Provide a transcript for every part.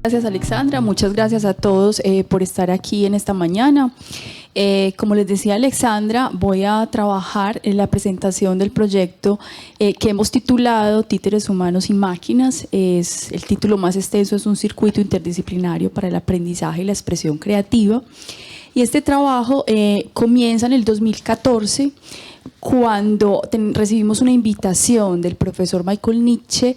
Gracias, Alexandra, muchas gracias a todos por estar aquí en esta mañana. Como les decía Alexandra, voy a trabajar en la presentación del proyecto que hemos titulado Títeres Humanos y Máquinas. El título más extenso es un circuito interdisciplinario para el aprendizaje y la expresión creativa. Y este trabajo comienza en el 2014, cuando recibimos una invitación del profesor Michael Nietzsche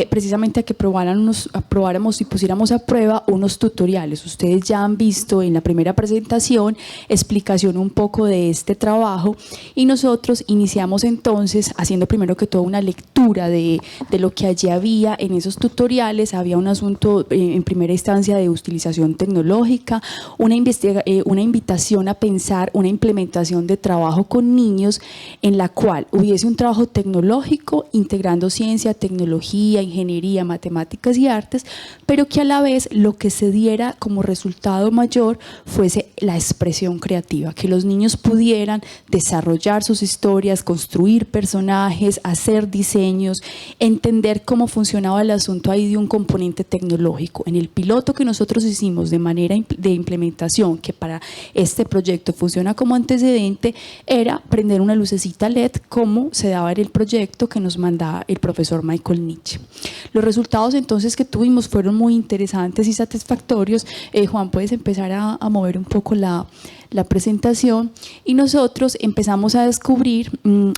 precisamente a que probáramos y pusiéramos a prueba unos tutoriales. Ustedes ya han visto en la primera presentación explicación un poco de este trabajo y nosotros iniciamos entonces haciendo primero que todo una lectura de lo que allí había en esos tutoriales. Había un asunto en primera instancia de utilización tecnológica, una invitación a pensar una implementación de trabajo con niños en la cual hubiese un trabajo tecnológico integrando ciencia, tecnología, ingeniería, matemáticas y artes, pero que a la vez lo que se diera como resultado mayor fuese la expresión creativa, que los niños pudieran desarrollar sus historias, construir personajes, hacer diseños, entender cómo funcionaba el asunto ahí de un componente tecnológico. En el piloto que nosotros hicimos de manera de implementación, que para este proyecto funciona como antecedente, era prender una lucecita LED como se daba en el proyecto que nos mandaba el profesor Michael Nietzsche. Los resultados entonces que tuvimos fueron muy interesantes y satisfactorios. Juan, puedes empezar a mover un poco la presentación, y nosotros empezamos a descubrir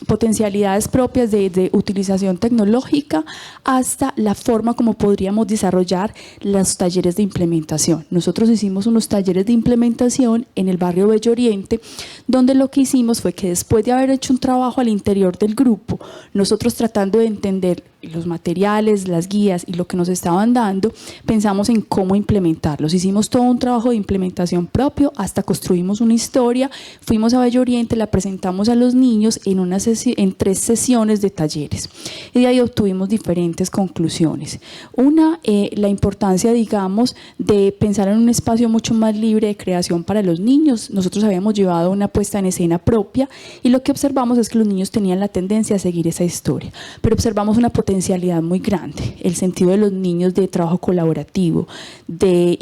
potencialidades propias de utilización tecnológica hasta la forma como podríamos desarrollar los talleres de implementación. Nosotros hicimos unos talleres de implementación en el barrio Bello Oriente, donde lo que hicimos fue que después de haber hecho un trabajo al interior del grupo, nosotros tratando de entender los materiales, las guías y lo que nos estaban dando, pensamos en cómo implementarlos. Hicimos todo un trabajo de implementación propio, hasta construimos una historia, fuimos a Bello Oriente, la presentamos a los niños en 3 sesiones de talleres, y de ahí obtuvimos diferentes conclusiones. Una, la importancia, digamos, de pensar en un espacio mucho más libre de creación para los niños. Nosotros habíamos llevado una puesta en escena propia y lo que observamos es que los niños tenían la tendencia a seguir esa historia, pero observamos una potencialidad muy grande, el sentido de los niños de trabajo colaborativo, de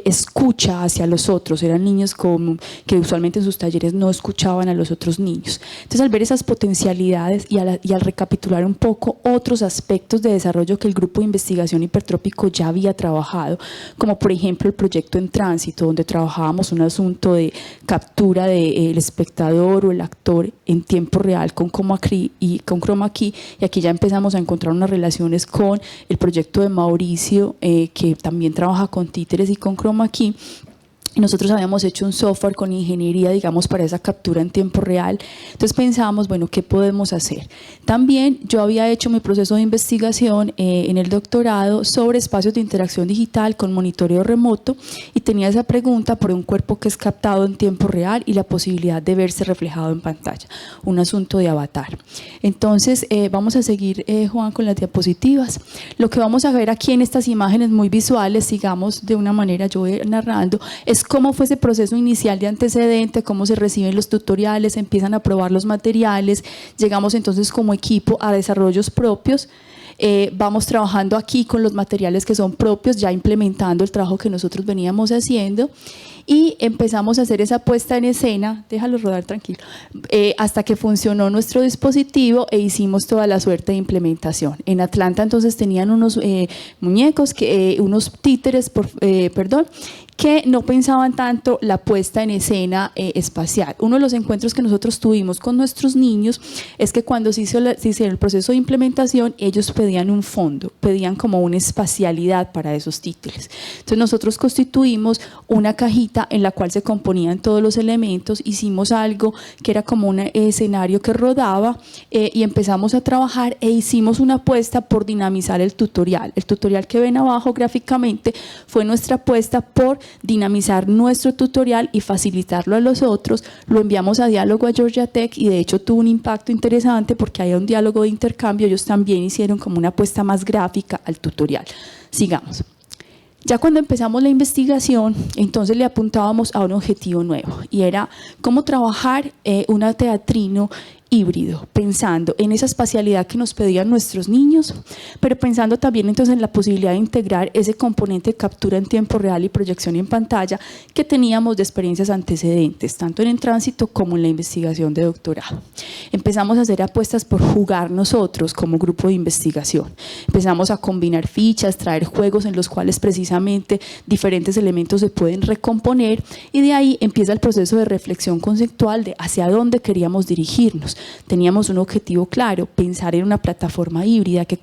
escucha hacia los otros. Eran niños que usualmente en sus talleres no escuchaban a los otros niños. Entonces, al ver esas potencialidades y al recapitular un poco otros aspectos de desarrollo que el grupo de investigación hipertrópico ya había trabajado, como por ejemplo el proyecto En Tránsito, donde trabajábamos un asunto de captura del espectador o el actor en tiempo real con chroma key, y aquí ya empezamos a encontrar unas relaciones con el proyecto de Mauricio, que también trabaja con títeres y con chroma key. Y nosotros habíamos hecho un software con ingeniería, digamos, para esa captura en tiempo real. Entonces pensábamos, bueno, ¿qué podemos hacer? También yo había hecho mi proceso de investigación en el doctorado sobre espacios de interacción digital con monitoreo remoto, y tenía esa pregunta por un cuerpo que es captado en tiempo real y la posibilidad de verse reflejado en pantalla, un asunto de avatar. Entonces vamos a seguir, Juan, con las diapositivas. Lo que vamos a ver aquí en estas imágenes muy visuales, sigamos de una manera, yo voy narrando, es cómo fue ese proceso inicial de antecedente, cómo se reciben los tutoriales, empiezan a probar los materiales, llegamos entonces como equipo a desarrollos propios. Vamos trabajando aquí con los materiales que son propios, ya implementando el trabajo que nosotros veníamos haciendo, y empezamos a hacer esa puesta en escena, déjalo rodar tranquilo, hasta que funcionó nuestro dispositivo e hicimos toda la suerte de implementación. En Atlanta entonces tenían unos muñecos, unos títeres, que no pensaban tanto la puesta en escena espacial. Uno de los encuentros que nosotros tuvimos con nuestros niños es que cuando se hizo el proceso de implementación, ellos pedían un fondo, pedían como una espacialidad para esos títeres. Entonces nosotros constituimos una cajita en la cual se componían todos los elementos, hicimos algo que era como un escenario que rodaba, y empezamos a trabajar e hicimos una apuesta por dinamizar el tutorial. El tutorial que ven abajo gráficamente fue nuestra apuesta por dinamizar nuestro tutorial y facilitarlo a los otros. Lo enviamos a diálogo a Georgia Tech y de hecho tuvo un impacto interesante porque había un diálogo de intercambio. Ellos también hicieron como una apuesta más gráfica al tutorial. Sigamos. Ya cuando empezamos la investigación, entonces le apuntábamos a un objetivo nuevo, y era cómo trabajar un teatrino híbrido, pensando en esa espacialidad que nos pedían nuestros niños, pero pensando también entonces en la posibilidad de integrar ese componente de captura en tiempo real y proyección en pantalla que teníamos de experiencias antecedentes, tanto en el tránsito como en la investigación de doctorado. Empezamos a hacer apuestas por jugar nosotros como grupo de investigación. Empezamos a combinar fichas, traer juegos en los cuales precisamente diferentes elementos se pueden recomponer, y de ahí empieza el proceso de reflexión conceptual de hacia dónde queríamos dirigirnos. Teníamos un objetivo claro: pensar en una plataforma híbrida que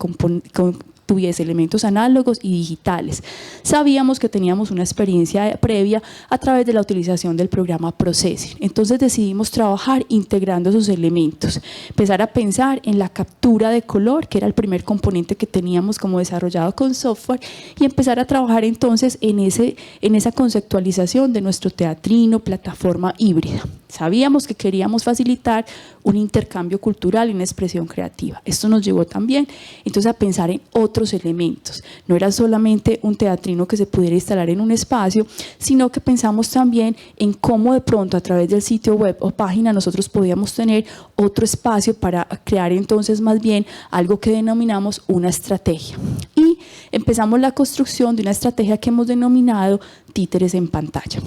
tuviese elementos análogos y digitales. Sabíamos que teníamos una experiencia previa a través de la utilización del programa Processing. Entonces decidimos trabajar integrando esos elementos, empezar a pensar en la captura de color, que era el primer componente que teníamos como desarrollado con software, y empezar a trabajar entonces en esa conceptualización de nuestro teatrino, plataforma híbrida. Sabíamos que queríamos facilitar un intercambio cultural y una expresión creativa. Esto nos llevó también entonces a pensar en otros elementos. No era solamente un teatrino que se pudiera instalar en un espacio, sino que pensamos también en cómo de pronto a través del sitio web o página nosotros podíamos tener otro espacio para crear entonces más bien algo que denominamos una estrategia. Y empezamos la construcción de una estrategia que hemos denominado títeres en pantalla.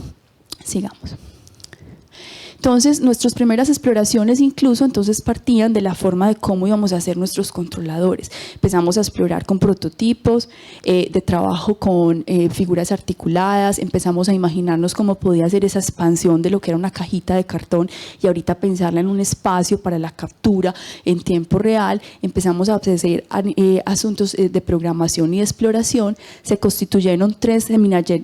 Sigamos. Entonces, nuestras primeras exploraciones incluso entonces partían de la forma de cómo íbamos a hacer nuestros controladores. Empezamos a explorar con prototipos de trabajo con figuras articuladas, empezamos a imaginarnos cómo podía ser esa expansión de lo que era una cajita de cartón y ahorita pensarla en un espacio para la captura en tiempo real. Empezamos a hacer asuntos de programación y de exploración. Se constituyeron 3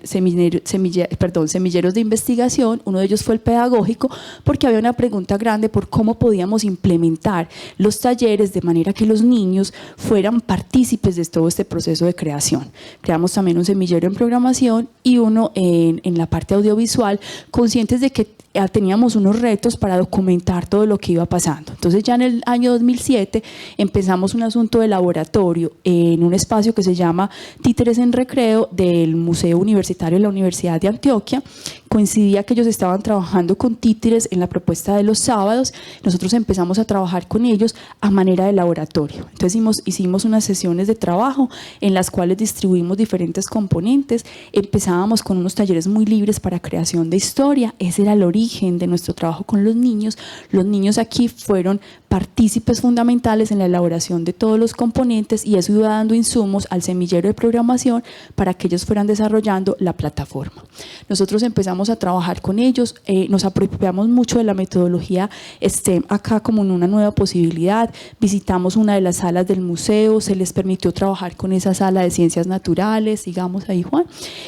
semilleros de investigación. Uno de ellos fue el pedagógico, porque había una pregunta grande por cómo podíamos implementar los talleres de manera que los niños fueran partícipes de todo este proceso de creación. Creamos también un semillero en programación y uno en la parte audiovisual, conscientes de que teníamos unos retos para documentar todo lo que iba pasando. Entonces ya en el año 2007 empezamos un asunto de laboratorio en un espacio que se llama Títeres en Recreo del Museo Universitario de la Universidad de Antioquia. Coincidía que ellos estaban trabajando con títeres en la propuesta de los sábados. Nosotros empezamos a trabajar con ellos a manera de laboratorio. Entonces hicimos unas sesiones de trabajo en las cuales distribuimos diferentes componentes. Empezábamos con unos talleres muy libres para creación de historia. Ese era el origen de nuestro trabajo con los niños. Los niños aquí fueron partícipes fundamentales en la elaboración de todos los componentes y eso iba dando insumos al semillero de programación para que ellos fueran desarrollando la plataforma. Nosotros empezamos a trabajar con ellos, nos apropiamos mucho de la metodología STEM acá como en una nueva posibilidad. Visitamos una de las salas del museo, se les permitió trabajar con esa sala de ciencias naturales, digamos ahí Juan.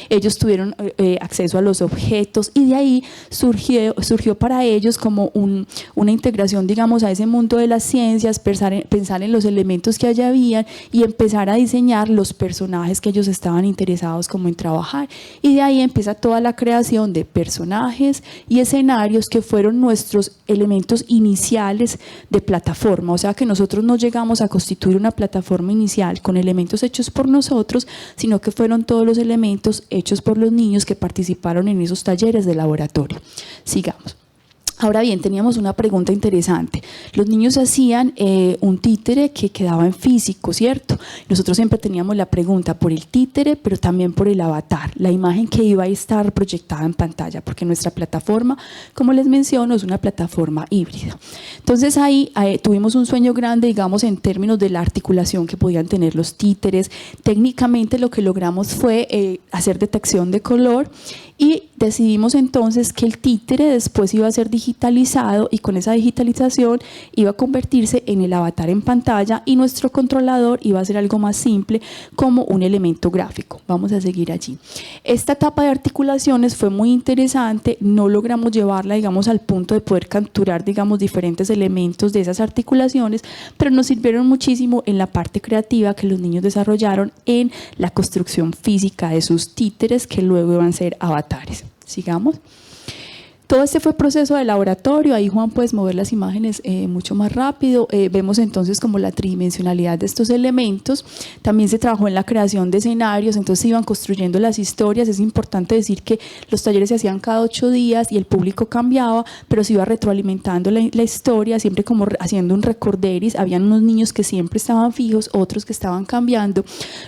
Ellos tuvieron acceso a los objetos y de ahí surgió para ellos como una integración, digamos, a ese mundo de las ciencias, pensar en los elementos que allá habían y empezar a diseñar los personajes que ellos estaban interesados como en trabajar, y de ahí empieza toda la creación de personajes y escenarios que fueron nuestros elementos iniciales de plataforma. O sea que nosotros no llegamos a constituir una plataforma inicial con elementos hechos por nosotros, sino que fueron todos los elementos hechos por los niños que participaron en esos talleres de laboratorio. Sigamos. Ahora bien, teníamos una pregunta interesante. Los niños hacían un títere que quedaba en físico, ¿cierto? Nosotros siempre teníamos la pregunta por el títere, pero también por el avatar, la imagen que iba a estar proyectada en pantalla, porque nuestra plataforma, como les menciono, es una plataforma híbrida. Entonces ahí tuvimos un sueño grande, digamos, en términos de la articulación que podían tener los títeres. Técnicamente lo que logramos fue hacer detección de color y decidimos entonces que el títere después iba a ser digitalizado y con esa digitalización iba a convertirse en el avatar en pantalla y nuestro controlador iba a ser algo más simple como un elemento gráfico. Vamos a seguir allí. Esta etapa de articulaciones fue muy interesante, no logramos llevarla, digamos, al punto de poder capturar, digamos, diferentes elementos de esas articulaciones, pero nos sirvieron muchísimo en la parte creativa que los niños desarrollaron en la construcción física de sus títeres que luego iban a ser avatares. Sigamos. Todo este fue proceso de laboratorio. Ahí, Juan, puedes mover las imágenes mucho más rápido. Vemos entonces como la tridimensionalidad de estos elementos. También se trabajó en la creación de escenarios, entonces se iban construyendo las historias. Es importante decir que los talleres se hacían cada 8 días y el público cambiaba, pero se iba retroalimentando la historia, siempre como haciendo un recorderis. Habían unos niños que siempre estaban fijos, otros que estaban cambiando.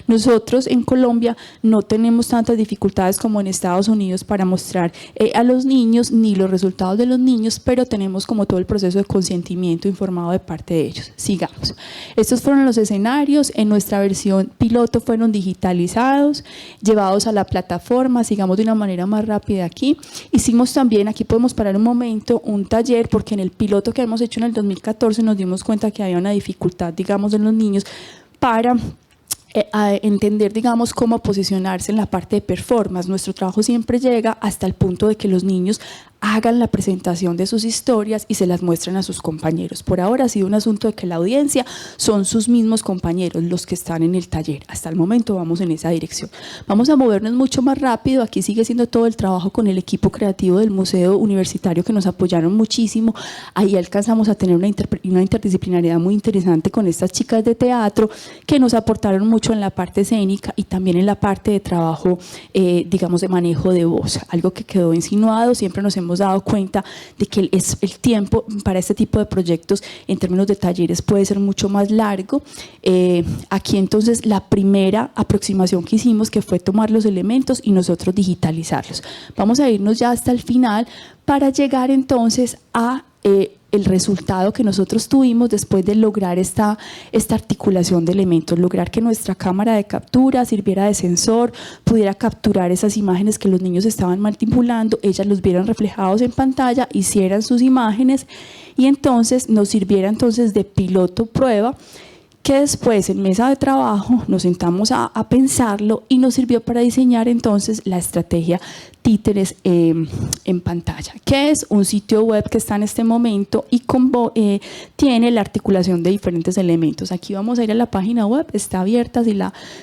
Nosotros en Colombia no tenemos tantas dificultades como en Estados Unidos para mostrar a los niños ni los resultados de los niños, pero tenemos como todo el proceso de consentimiento informado de parte de ellos. Sigamos. Estos fueron los escenarios. En nuestra versión piloto fueron digitalizados, llevados a la plataforma. Sigamos de una manera más rápida aquí. Hicimos también, aquí podemos parar un momento, un taller, porque en el piloto que hemos hecho en el 2014 nos dimos cuenta que había una dificultad, digamos, en los niños para a entender, digamos, cómo posicionarse en la parte de performance. Nuestro trabajo siempre llega hasta el punto de que los niños hagan la presentación de sus historias y se las muestren a sus compañeros. Por ahora ha sido un asunto de que la audiencia son sus mismos compañeros los que están en el taller. Hasta el momento vamos en esa dirección. Vamos a movernos mucho más rápido. Aquí sigue siendo todo el trabajo con el equipo creativo del Museo Universitario, que nos apoyaron muchísimo. Ahí alcanzamos a tener una interdisciplinariedad muy interesante con estas chicas de teatro que nos aportaron mucho en la parte escénica y también en la parte de trabajo, digamos, de manejo de voz. Algo que quedó insinuado. Siempre nos hemos dado cuenta de que el tiempo para este tipo de proyectos en términos de talleres puede ser mucho más largo. Aquí entonces la primera aproximación que hicimos, que fue tomar los elementos y nosotros digitalizarlos. Vamos a irnos ya hasta el final para llegar entonces a el resultado que nosotros tuvimos después de lograr esta articulación de elementos, lograr que nuestra cámara de captura sirviera de sensor, pudiera capturar esas imágenes que los niños estaban manipulando, ellas los vieran reflejados en pantalla, hicieran sus imágenes y entonces nos sirviera entonces de piloto prueba, que después en mesa de trabajo nos sentamos a pensarlo y nos sirvió para diseñar entonces la estrategia Títeres en pantalla, que es un sitio web que está en este momento y tiene la articulación de diferentes elementos. Aquí vamos a ir a la página web, está abierta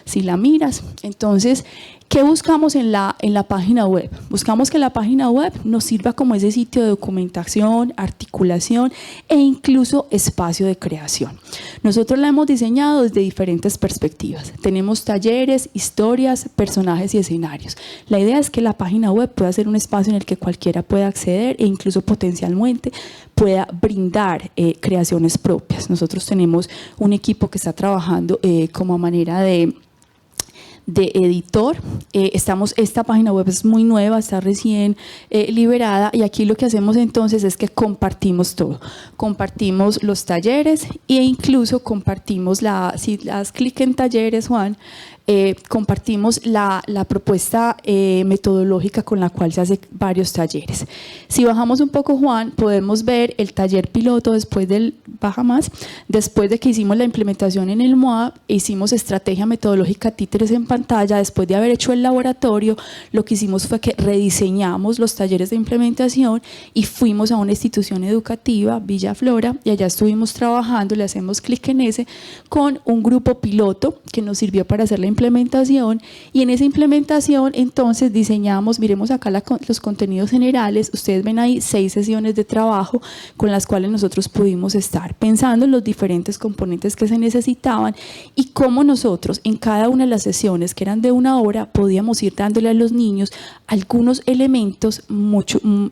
si la miras. Entonces, ¿qué buscamos en la página web? Buscamos que la página web nos sirva como ese sitio de documentación, articulación e incluso espacio de creación. Nosotros la hemos diseñado desde diferentes perspectivas. Tenemos talleres, historias, personajes y escenarios. La idea es que la página web pueda ser un espacio en el que cualquiera pueda acceder e incluso potencialmente pueda brindar creaciones propias. Nosotros tenemos un equipo que está trabajando como manera de editor. Esta página web es muy nueva, está recién liberada y aquí lo que hacemos entonces es que compartimos todo. Compartimos los talleres e incluso compartimos si das clic en talleres, Juan, compartimos la propuesta metodológica con la cual se hace varios talleres. Si bajamos un poco, Juan, podemos ver el taller piloto después después de que hicimos la implementación en el MOA, hicimos estrategia metodológica Títeres en pantalla. Después de haber hecho el laboratorio, lo que hicimos fue que rediseñamos los talleres de implementación y fuimos a una institución educativa, Villa Flora, y allá estuvimos trabajando, le hacemos clic en ese, con un grupo piloto que nos sirvió para hacer la implementación, y en esa implementación entonces diseñamos, miremos acá los contenidos generales, ustedes ven ahí 6 sesiones de trabajo con las cuales nosotros pudimos estar pensando en los diferentes componentes que se necesitaban y cómo nosotros en cada una de las sesiones, que eran de 1 hora, podíamos ir dándole a los niños algunos elementos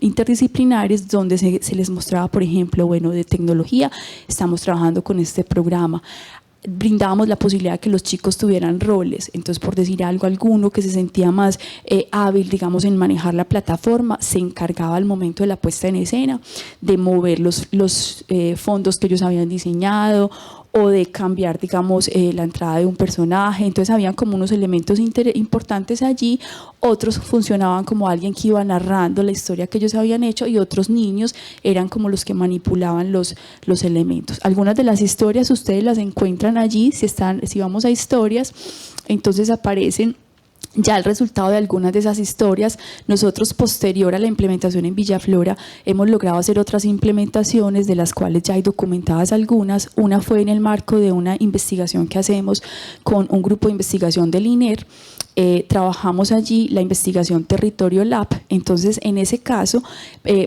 interdisciplinares donde se les mostraba, por ejemplo, bueno, de tecnología, estamos trabajando con este programa. Brindábamos la posibilidad de que los chicos tuvieran roles, entonces por decir algo, alguno que se sentía más hábil, digamos, en manejar la plataforma, se encargaba al momento de la puesta en escena de mover los fondos que ellos habían diseñado o de cambiar, digamos, la entrada de un personaje. Entonces habían como unos elementos importantes allí. Otros funcionaban como alguien que iba narrando la historia que ellos habían hecho y otros niños eran como los que manipulaban los elementos. Algunas de las historias ustedes las encuentran allí. Si vamos a historias, entonces aparecen ya el resultado de algunas de esas historias. Nosotros, posterior a la implementación en Villaflora, hemos logrado hacer otras implementaciones, de las cuales ya hay documentadas algunas. Una fue en el marco de una investigación que hacemos con un grupo de investigación del INER, trabajamos allí la investigación Territorio Lab. Entonces, en ese caso,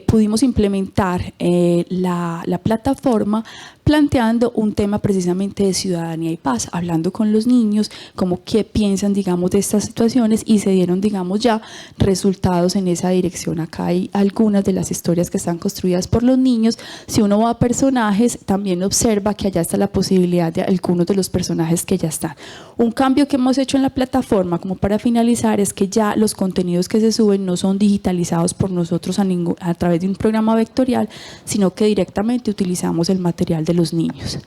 pudimos implementar la plataforma planteando un tema precisamente de ciudadanía y paz, hablando con los niños, como qué piensan, digamos, de estas situaciones, y se dieron, digamos, ya resultados en esa dirección. Acá hay algunas de las historias que están construidas por los niños. Si uno va a personajes, también observa que allá está la posibilidad de algunos de los personajes que ya están. Un cambio que hemos hecho en la plataforma, como para finalizar, es que ya los contenidos que se suben no son digitalizados por nosotros a través de un programa vectorial, sino que directamente utilizamos el material de los niños.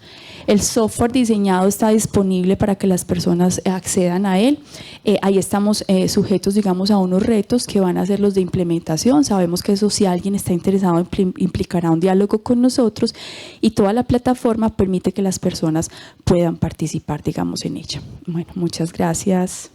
El software diseñado está disponible para que las personas accedan a él. Ahí estamos sujetos, digamos, a unos retos que van a ser los de implementación. Sabemos que eso, si alguien está interesado, implicará un diálogo con nosotros, y toda la plataforma permite que las personas puedan participar, digamos, en ella. Bueno, muchas gracias.